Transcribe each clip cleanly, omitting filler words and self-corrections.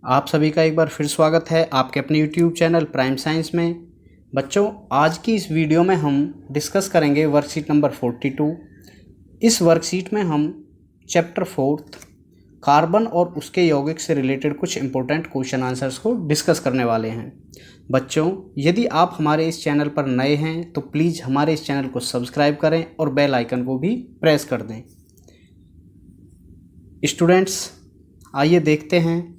आप सभी का एक बार फिर स्वागत है आपके अपने YouTube चैनल प्राइम साइंस में। बच्चों, आज की इस वीडियो में हम डिस्कस करेंगे वर्कशीट नंबर 42। इस वर्कशीट में हम चैप्टर 4 कार्बन और उसके यौगिक से रिलेटेड कुछ इंपॉर्टेंट क्वेश्चन आंसर्स को डिस्कस करने वाले हैं। बच्चों, यदि आप हमारे इस चैनल पर नए हैं तो प्लीज़ हमारे इस चैनल को सब्सक्राइब करें और बेल आइकन को भी प्रेस कर दें। स्टूडेंट्स, आइए देखते हैं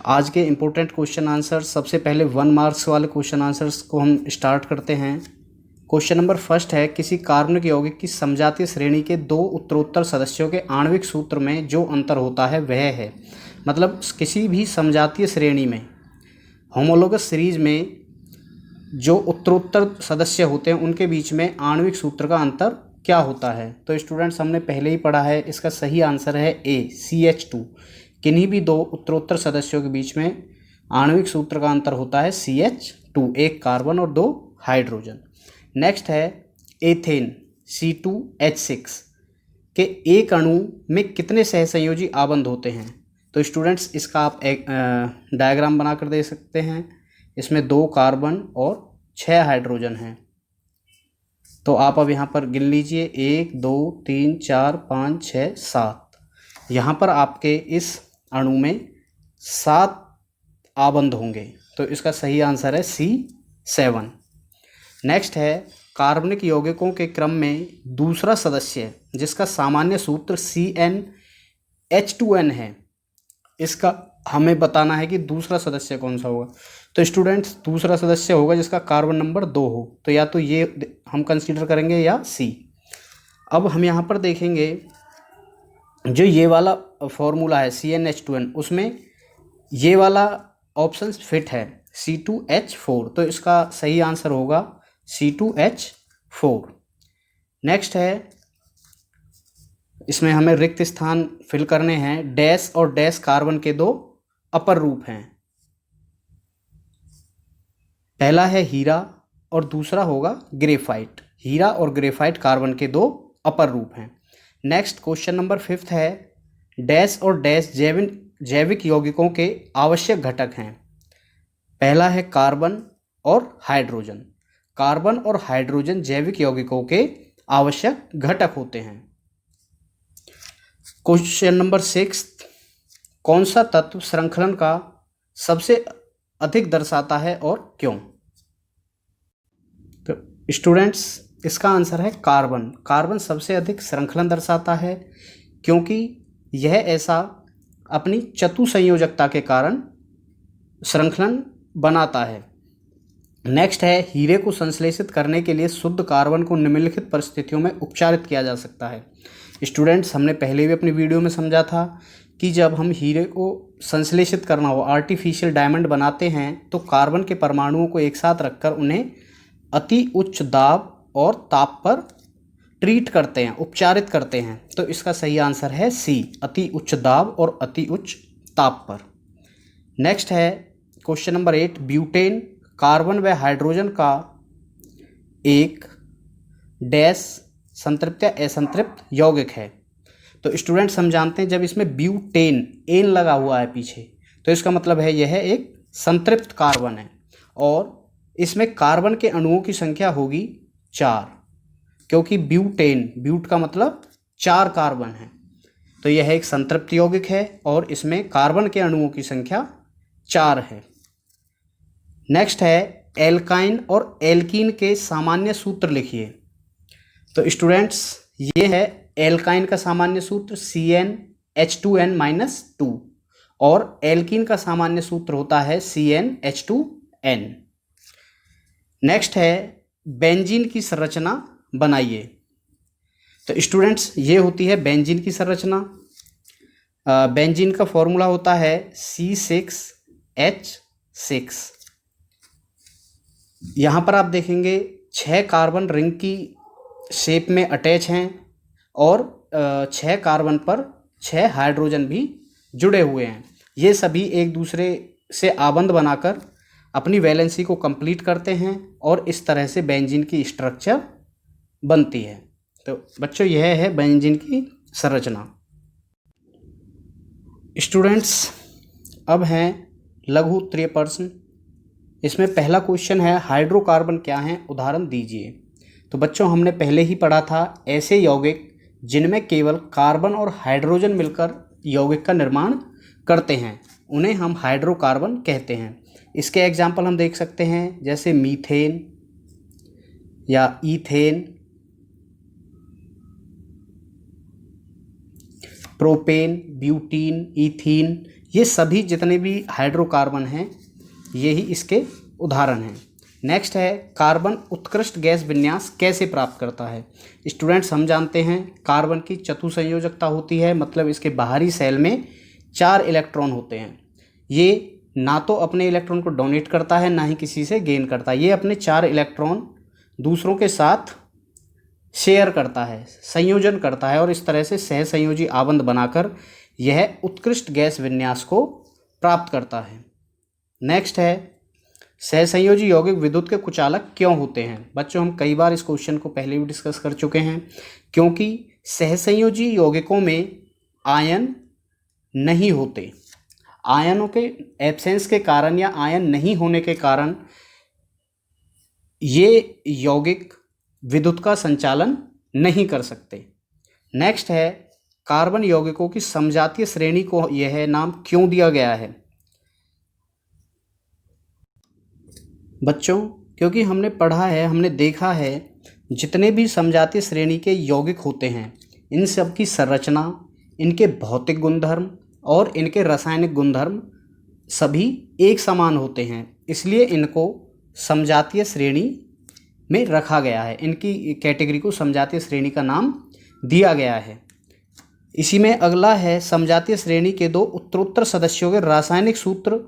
आज के इम्पोर्टेंट क्वेश्चन आंसर। सबसे पहले 1 मार्क्स वाले क्वेश्चन आंसर्स को हम स्टार्ट करते हैं। क्वेश्चन नंबर फर्स्ट है, किसी कार्बनिक यौगिक की समजातीय श्रेणी के दो उत्तरोत्तर सदस्यों के आणविक सूत्र में जो अंतर होता है वह है। मतलब किसी भी समजातीय श्रेणी में, होमोलोगस सीरीज में जो उत्तरोत्तर सदस्य होते हैं उनके बीच में आणविक सूत्र का अंतर क्या होता है। तो स्टूडेंट्स, हमने पहले ही पढ़ा है, इसका सही आंसर है ए, CH2। किन्हीं भी दो उत्तरोत्तर सदस्यों के बीच में आणविक सूत्र का अंतर होता है CH2, एक कार्बन और 2 हाइड्रोजन। नेक्स्ट है एथेन, C2H6 के एक अणु में कितने सहसंयोजी आबंध होते हैं। तो स्टूडेंट्स, इसका आप एक डायग्राम बनाकर दे सकते हैं। इसमें 2 कार्बन और 6 हाइड्रोजन हैं। तो आप अब यहाँ पर गिन लीजिए, 1 2 3 4 5 6 7। यहाँ पर आपके इस अणु में 7 आबंध होंगे। तो इसका सही आंसर है C7। नेक्स्ट है, कार्बनिक यौगिकों के क्रम में दूसरा सदस्य जिसका सामान्य सूत्र CnH2n है, इसका हमें बताना है कि दूसरा सदस्य कौन सा होगा। तो स्टूडेंट्स, दूसरा सदस्य होगा जिसका कार्बन नंबर 2 हो। तो या तो ये हम कंसीडर करेंगे या C। अब हम यहाँ पर देखेंगे, जो ये वाला फॉर्मूला है CnH2n, उसमें ये वाला ऑप्शन फिट है C2H4। तो इसका सही आंसर होगा C2H4। नेक्स्ट है, इसमें हमें रिक्त स्थान फिल करने हैं। डैश और डैश कार्बन के 2 अपर रूप हैं। पहला है हीरा और दूसरा होगा ग्रेफाइट। हीरा और ग्रेफाइट कार्बन के 2 अपर रूप हैं। नेक्स्ट क्वेश्चन नंबर 5 है, डैश और डैश जैविक यौगिकों के आवश्यक घटक हैं। पहला है कार्बन और हाइड्रोजन। कार्बन और हाइड्रोजन जैविक यौगिकों के आवश्यक घटक होते हैं। क्वेश्चन नंबर 6, कौन सा तत्व श्रृंखलन का सबसे अधिक दर्शाता है और क्यों। तो स्टूडेंट्स, इसका आंसर है कार्बन। कार्बन सबसे अधिक श्रृंखलन दर्शाता है क्योंकि यह ऐसा अपनी चतुसंयोजकता के कारण श्रृंखलन बनाता है। नेक्स्ट है, हीरे को संश्लेषित करने के लिए शुद्ध कार्बन को निम्नलिखित परिस्थितियों में उपचारित किया जा सकता है। स्टूडेंट्स, हमने पहले भी अपनी वीडियो में समझा था कि जब हम हीरे को संश्लेषित करना हो, आर्टिफिशियल डायमंड बनाते हैं, तो कार्बन के परमाणुओं को एक साथ रखकर उन्हें अति उच्च दाब और ताप पर ट्रीट करते हैं, उपचारित करते हैं। तो इसका सही आंसर है C, अति उच्च दाब और अति उच्च ताप पर। नेक्स्ट है क्वेश्चन नंबर 8, ब्यूटेन कार्बन व हाइड्रोजन का एक डैश संतृप्त या असंतृप्त यौगिक है। तो स्टूडेंट्स, हम जानते हैं जब इसमें ब्यूटेन एन लगा हुआ है पीछे, तो इसका मतलब है यह एक संतृप्त कार्बन है और इसमें कार्बन के अणुओं की संख्या होगी 4, क्योंकि ब्यूट का मतलब 4 कार्बन है। तो यह एक संतृप्त यौगिक है और इसमें कार्बन के अणुओं की संख्या 4 है। नेक्स्ट है, एल्काइन और एल्कीन के सामान्य सूत्र लिखिए। तो स्टूडेंट्स, ये है एल्काइन का सामान्य सूत्र CnH2n-2 और एल्कीन का सामान्य सूत्र होता है CnH2n। नेक्स्ट है, बेंजीन की संरचना बनाइए। तो स्टूडेंट्स, ये होती है बेंजीन की संरचना। बेंजीन का फॉर्मूला होता है C6H6। यहाँ पर आप देखेंगे 6 कार्बन रिंग की शेप में अटैच हैं और 6 कार्बन पर 6 हाइड्रोजन भी जुड़े हुए हैं। ये सभी एक दूसरे से आबंध बनाकर अपनी वैलेंसी को कंप्लीट करते हैं और इस तरह से बेंजीन की स्ट्रक्चर बनती है। तो बच्चों, यह है बेंजीन की संरचना। स्टूडेंट्स, अब हैं लघु उत्तरीय प्रश्न। इसमें पहला क्वेश्चन है हाइड्रोकार्बन क्या हैं, उदाहरण दीजिए। तो बच्चों हमने पहले ही पढ़ा था ऐसे यौगिक जिनमें केवल कार्बन और हाइड्रोजन मिलकर यौगिक का निर्माण करते हैं उन्हें हम हाइड्रोकार्बन कहते हैं। इसके एग्जाम्पल हम देख सकते हैं जैसे मीथेन या ईथेन, प्रोपेन, ब्यूटीन, ईथीन, ये सभी जितने भी हाइड्रोकार्बन हैं ये ही इसके उदाहरण हैं। नेक्स्ट है कार्बन उत्कृष्ट गैस विन्यास कैसे प्राप्त करता है। स्टूडेंट्स हम जानते हैं कार्बन की चतुसंयोजकता होती है, मतलब इसके बाहरी सेल में 4 इलेक्ट्रॉन होते हैं। ये ना तो अपने इलेक्ट्रॉन को डोनेट करता है ना ही किसी से गेन करता है, ये अपने 4 इलेक्ट्रॉन दूसरों के साथ शेयर करता है, संयोजन करता है और इस तरह से सहसंयोजी आबंध बनाकर यह उत्कृष्ट गैस विन्यास को प्राप्त करता है। नेक्स्ट है सहसंयोजी यौगिक विद्युत के कुचालक क्यों होते हैं। बच्चों हम कई बार इस क्वेश्चन को पहले भी डिस्कस कर चुके हैं, क्योंकि सहसंयोजी यौगिकों में आयन नहीं होते। आयनों के एब्सेंस के कारण या आयन नहीं होने के कारण ये यौगिक विद्युत का संचालन नहीं कर सकते। नेक्स्ट है कार्बन यौगिकों की समजातीय श्रेणी को यह नाम क्यों दिया गया है। बच्चों क्योंकि हमने पढ़ा है, हमने देखा है जितने भी समजातीय श्रेणी के यौगिक होते हैं इन सब की संरचना, इनके भौतिक गुणधर्म और इनके रासायनिक गुणधर्म सभी एक समान होते हैं, इसलिए इनको समजातीय श्रेणी में रखा गया है। इनकी कैटेगरी को समजातीय श्रेणी का नाम दिया गया है। इसी में अगला है समजातीय श्रेणी के 2 उत्तरोत्तर सदस्यों के रासायनिक सूत्र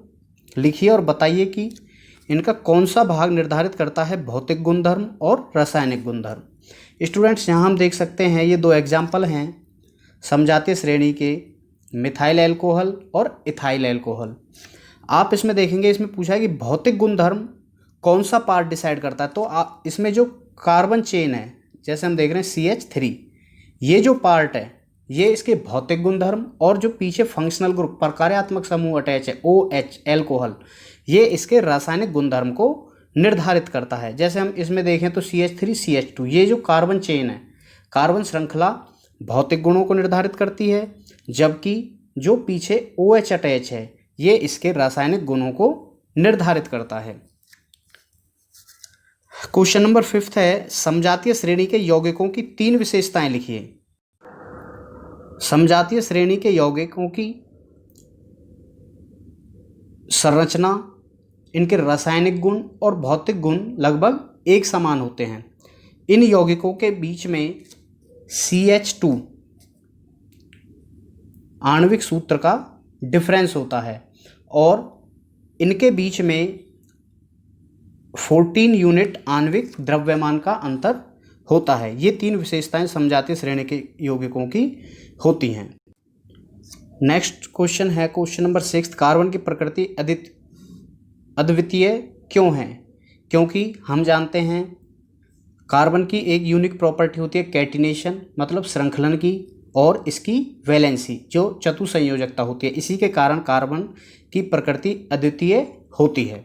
लिखिए और बताइए कि इनका कौन सा भाग निर्धारित करता है भौतिक गुणधर्म और रासायनिक गुणधर्म। स्टूडेंट्स यहाँ हम देख सकते हैं ये 2 एग्जाम्पल हैं समजातीय श्रेणी के, मिथाइल एल्कोहल और इथाइल एल्कोहल। आप इसमें देखेंगे इसमें पूछा है कि भौतिक गुणधर्म कौन सा पार्ट डिसाइड करता है। तो इसमें जो कार्बन चेन है, जैसे हम देख रहे हैं CH3, ये जो पार्ट है ये इसके भौतिक गुणधर्म, और जो पीछे फंक्शनल ग्रुप प्रकार्यात्मक समूह अटैच है OH एल्कोहल, ये इसके रासायनिक गुणधर्म को निर्धारित करता है। जैसे हम इसमें देखें तो CH3 CH2, ये जो कार्बन चेन है, कार्बन श्रृंखला भौतिक गुणों को निर्धारित करती है, जबकि जो पीछे OH अटैच है ये इसके रासायनिक गुणों को निर्धारित करता है। क्वेश्चन नंबर 5 है समजातीय श्रेणी के यौगिकों की 3 विशेषताएं लिखिए। समजातीय श्रेणी के यौगिकों की संरचना, इनके रासायनिक गुण और भौतिक गुण लगभग एक समान होते हैं। इन यौगिकों के बीच में CH2 आणविक सूत्र का डिफरेंस होता है और इनके बीच में 14 यूनिट आणविक द्रव्यमान का अंतर होता है। ये 3 विशेषताएं समजातीय श्रेणी के यौगिकों की होती हैं। नेक्स्ट क्वेश्चन है क्वेश्चन नंबर 6, कार्बन की प्रकृति अद्वितीय क्यों है। क्योंकि हम जानते हैं कार्बन की एक यूनिक प्रॉपर्टी होती है कैटिनेशन, मतलब श्रृंखलन की, और इसकी वैलेंसी जो चतुसंयोजकता होती है। इसी के कारण कार्बन की प्रकृति अद्वितीय होती है।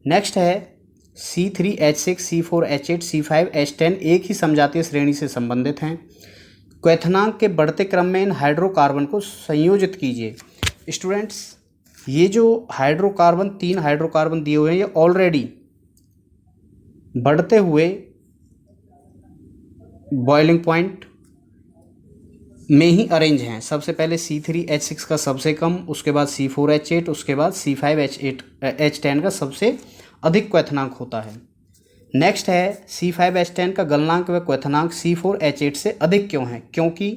नेक्स्ट है C3H6 C4H8 C5H10 एक ही समजातीय श्रेणी से संबंधित हैं। क्वथनांक के बढ़ते क्रम में इन हाइड्रोकार्बन को संयोजित कीजिए। स्टूडेंट्स ये जो हाइड्रोकार्बन 3 हाइड्रोकार्बन दिए हुए हैं ये ऑलरेडी बढ़ते हुए बॉइलिंग पॉइंट में ही अरेंज हैं। सबसे पहले C3H6 का सबसे कम, उसके बाद C4H8, उसके बाद C5H10 का सबसे अधिक क्वथनांक होता है। नेक्स्ट है C5H10 का गलनांक व क्वथनांक C4H8 से अधिक क्यों है। क्योंकि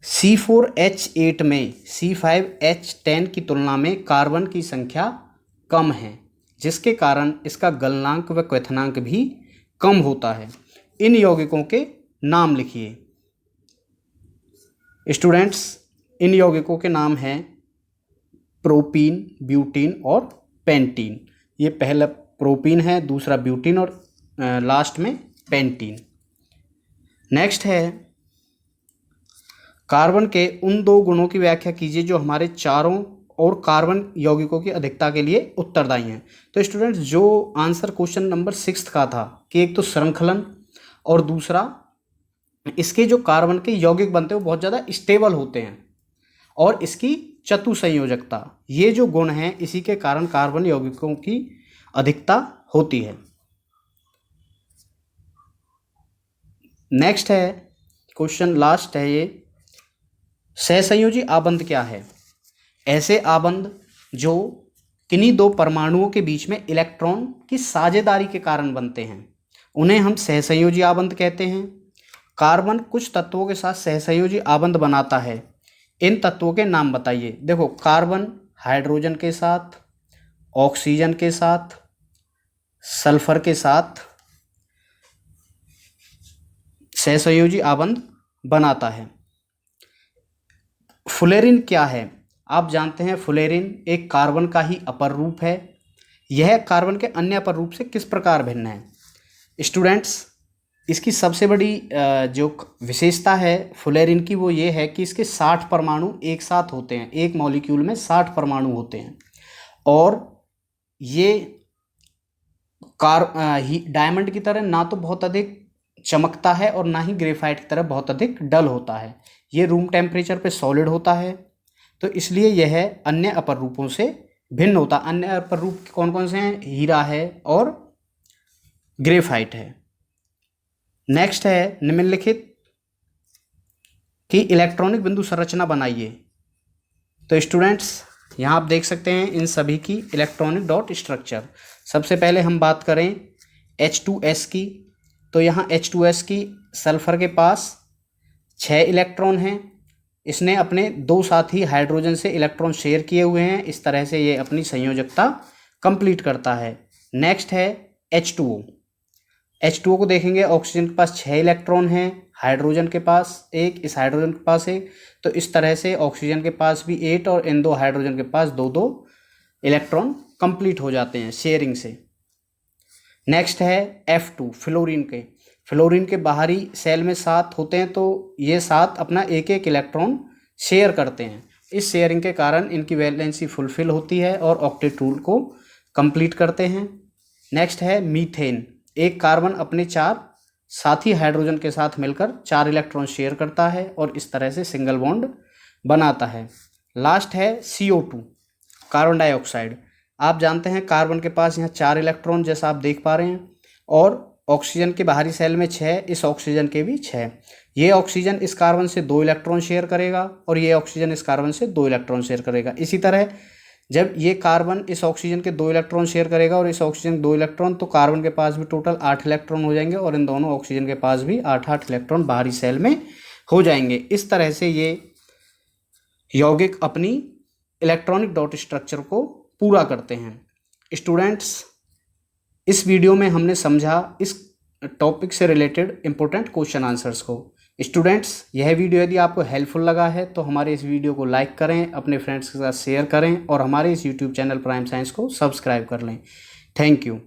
C4H8 में C5H10 की तुलना में कार्बन की संख्या कम है, जिसके कारण इसका गलनांक व क्वथनांक भी कम होता है। इन यौगिकों के नाम लिखिए। स्टूडेंट्स इन यौगिकों के नाम हैं प्रोपीन, ब्यूटीन और पेंटीन। ये पहला प्रोपीन है, दूसरा ब्यूटीन और लास्ट में पेंटीन। नेक्स्ट है कार्बन के उन 2 गुणों की व्याख्या कीजिए जो हमारे चारों और कार्बन यौगिकों की अधिकता के लिए उत्तरदायी हैं। तो स्टूडेंट्स जो आंसर क्वेश्चन नंबर 6 का था कि एक तो श्रृंखलन और दूसरा इसके जो कार्बन के यौगिक बनते हैं वो बहुत ज़्यादा स्टेबल होते हैं और इसकी चतुसंयोजकता, ये जो गुण हैं इसी के कारण कार्बन यौगिकों की अधिकता होती है। नेक्स्ट है क्वेश्चन, लास्ट है ये, सहसंयोजी आबंध क्या है? ऐसे आबंध जो किन्हीं दो परमाणुओं के बीच में इलेक्ट्रॉन की साझेदारी के कारण बनते हैं उन्हें हम सहसंयोजी आबंध कहते हैं। कार्बन कुछ तत्वों के साथ सहसंयोजी आबंध बनाता है, इन तत्वों के नाम बताइए। देखो, कार्बन हाइड्रोजन के साथ, ऑक्सीजन के साथ, सल्फर के साथ सहसंयोजी आबंध बनाता है। फ्लोरीन क्या है? आप जानते हैं फ्लोरीन एक कार्बन का ही अपर रूप है। यह कार्बन के अन्य अपर रूप से किस प्रकार भिन्न है? स्टूडेंट्स, इसकी सबसे बड़ी जो विशेषता है फ्लोरीन की वो ये है कि इसके 60 परमाणु एक साथ होते हैं, एक मॉलिक्यूल में 60 परमाणु होते हैं और ये डायमंड की तरह ना तो बहुत अधिक चमकता है और ना ही ग्रेफाइट की तरह बहुत अधिक डल होता है। ये रूम टेम्परेचर पे सॉलिड होता है, तो इसलिए यह अन्य अपर रूपों से भिन्न होता है। अन्य अपर रूप कौन कौन से हैं? हीरा है और ग्रेफाइट है। नेक्स्ट है, निम्नलिखित की इलेक्ट्रॉनिक बिंदु संरचना बनाइए। तो स्टूडेंट्स, यहाँ आप देख सकते हैं इन सभी की इलेक्ट्रॉनिक डॉट स्ट्रक्चर। सबसे पहले हम बात करें H2S की, तो यहाँ H2S की सल्फर के पास 6 इलेक्ट्रॉन हैं। इसने अपने 2 साथी हाइड्रोजन से इलेक्ट्रॉन शेयर किए हुए हैं, इस तरह से ये अपनी संयोजकता कंप्लीट करता है। नेक्स्ट है H2O। H2O को देखेंगे, ऑक्सीजन के पास 6 इलेक्ट्रॉन हैं, हाइड्रोजन के पास 1, इस हाइड्रोजन के पास 1, तो इस तरह से ऑक्सीजन के पास भी 8 और इन 2 हाइड्रोजन के पास 2-2 इलेक्ट्रॉन कंप्लीट हो जाते हैं शेयरिंग से। नेक्स्ट है F2, फ्लोरीन के बाहरी सेल में 7 होते हैं, तो ये 7 अपना एक एक इलेक्ट्रॉन शेयर करते हैं। इस शेयरिंग के कारण इनकी वैलेंसी फुलफिल होती है और ऑक्टेट रूल को कंप्लीट करते हैं। नेक्स्ट है मीथेन, एक कार्बन अपने 4 साथी हाइड्रोजन के साथ मिलकर 4 इलेक्ट्रॉन शेयर करता है और इस तरह से सिंगल बॉन्ड बनाता है। लास्ट है CO2, कार्बन डाइऑक्साइड। आप जानते हैं कार्बन के पास यहाँ 4 इलेक्ट्रॉन जैसा आप देख पा रहे हैं और ऑक्सीजन के बाहरी सेल में 6, इस ऑक्सीजन के भी 6। ये ऑक्सीजन इस कार्बन से 2 इलेक्ट्रॉन शेयर करेगा और ये ऑक्सीजन इस कार्बन से 2 इलेक्ट्रॉन शेयर करेगा। इसी तरह जब ये कार्बन इस ऑक्सीजन के 2 इलेक्ट्रॉन शेयर करेगा और इस ऑक्सीजन 2 इलेक्ट्रॉन, तो कार्बन के पास भी टोटल 8 इलेक्ट्रॉन हो जाएंगे और इन दोनों ऑक्सीजन के पास भी 8-8 इलेक्ट्रॉन बाहरी सेल में हो जाएंगे। इस तरह से ये यौगिक अपनी इलेक्ट्रॉनिक डॉट स्ट्रक्चर को पूरा करते हैं। स्टूडेंट्स, इस वीडियो में हमने समझा इस टॉपिक से रिलेटेड इंपॉर्टेंट क्वेश्चन आंसर्स को। स्टूडेंट्स, यह वीडियो यदि आपको हेल्पफुल लगा है तो हमारे इस वीडियो को लाइक करें, अपने फ्रेंड्स के साथ शेयर करें और हमारे इस यूट्यूब चैनल प्राइम साइंस को सब्सक्राइब कर लें। Thank you.